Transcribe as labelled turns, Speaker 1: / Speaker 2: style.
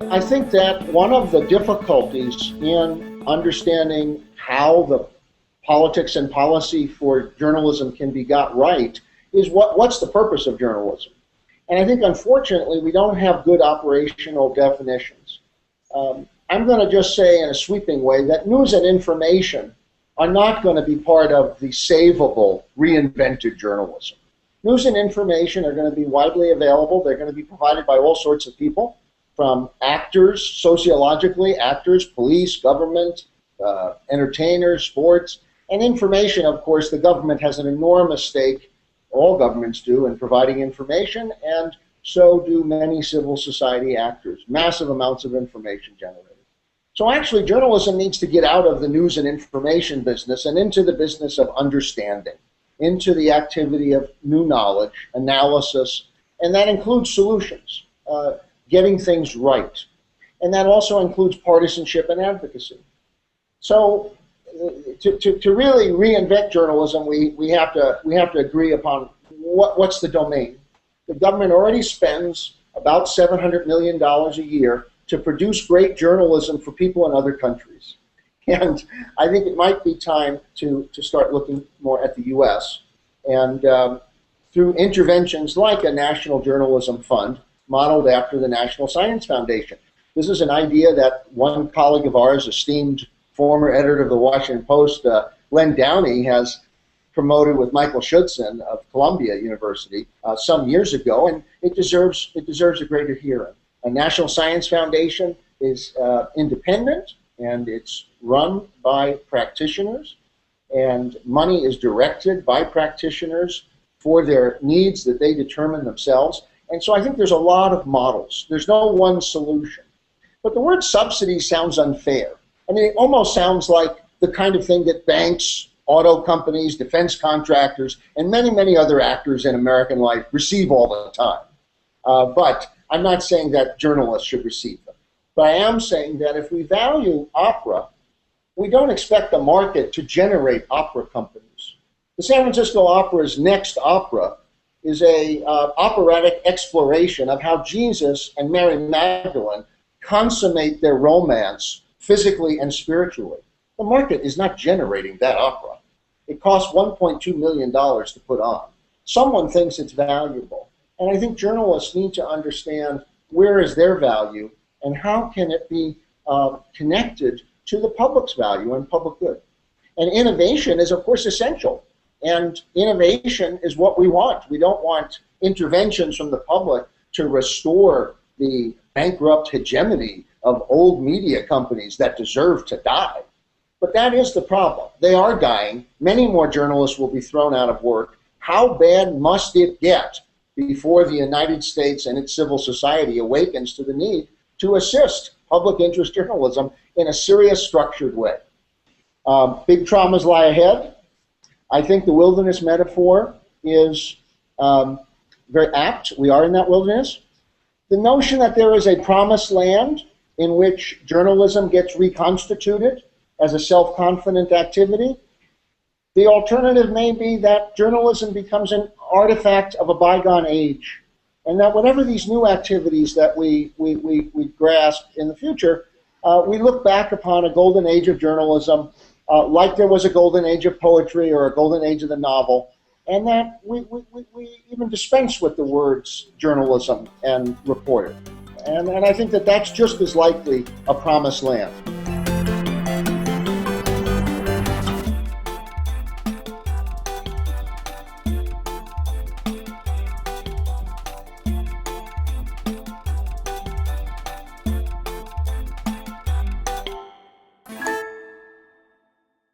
Speaker 1: I think that one of the difficulties in understanding how the politics and policy for journalism can be got right is what's the purpose of journalism? And I think, unfortunately, we don't have good operational definitions. I'm going to just say in a sweeping way that news and information are not going to be part of the savable, reinvented journalism. News and information are going to be widely available. They're going to be provided by all sorts of people, from actors, sociologically, actors, police, government, entertainers, sports, and information. Of course, the government has an enormous stake, all governments do, in providing information, and so do many civil society actors. Massive amounts of information generated. So actually, journalism needs to get out of the news and information business and into the business of understanding, into the activity of new knowledge, analysis, and that includes solutions, getting things right. And that also includes partisanship and advocacy. So to really reinvent journalism, we have to agree upon what's the domain. The government already spends about $700 million a year to produce great journalism for people in other countries. And I think it might be time to start looking more at the US. And through interventions like a National Journalism Fund, modeled after the National Science Foundation. This is an idea that one colleague of ours, esteemed former editor of the Washington Post, Len Downey, has promoted with Michael Schudson of Columbia University some years ago, and it deserves a greater hearing. A National Science Foundation is independent, and it's run by practitioners, and money is directed by practitioners for their needs that they determine themselves. And so I think there's a lot of models. There's no one solution. But the word subsidy sounds unfair. I mean, it almost sounds like the kind of thing that banks, auto companies, defense contractors, and many, many other actors in American life receive all the time. But I'm not saying that journalists should receive them. But I am saying that if we value opera, we don't expect the market to generate opera companies. The San Francisco Opera's next opera is a operatic exploration of how Jesus and Mary Magdalene consummate their romance physically and spiritually. The market is not generating that opera. It costs $1.2 million to put on. Someone thinks it's valuable. And I think journalists need to understand where is their value and how can it be connected to the public's value and public good. And innovation is, of course, essential. And innovation is what we want. We don't want interventions from the public to restore the bankrupt hegemony of old media companies that deserve to die. But that is the problem. They are dying. Many more journalists will be thrown out of work. How bad must it get before the United States and its civil society awakens to the need to assist public interest journalism in a serious, structured way? Big traumas lie ahead. I think the wilderness metaphor is very apt. We are in that wilderness. The notion that there is a promised land in which journalism gets reconstituted as a self-confident activity, the alternative may be that journalism becomes an artifact of a bygone age, and that whatever these new activities that we grasp in the future, we look back upon a golden age of journalism like there was a golden age of poetry or a golden age of the novel, and that we even dispense with the words journalism and reporter. And I think that that's just as likely a promised land.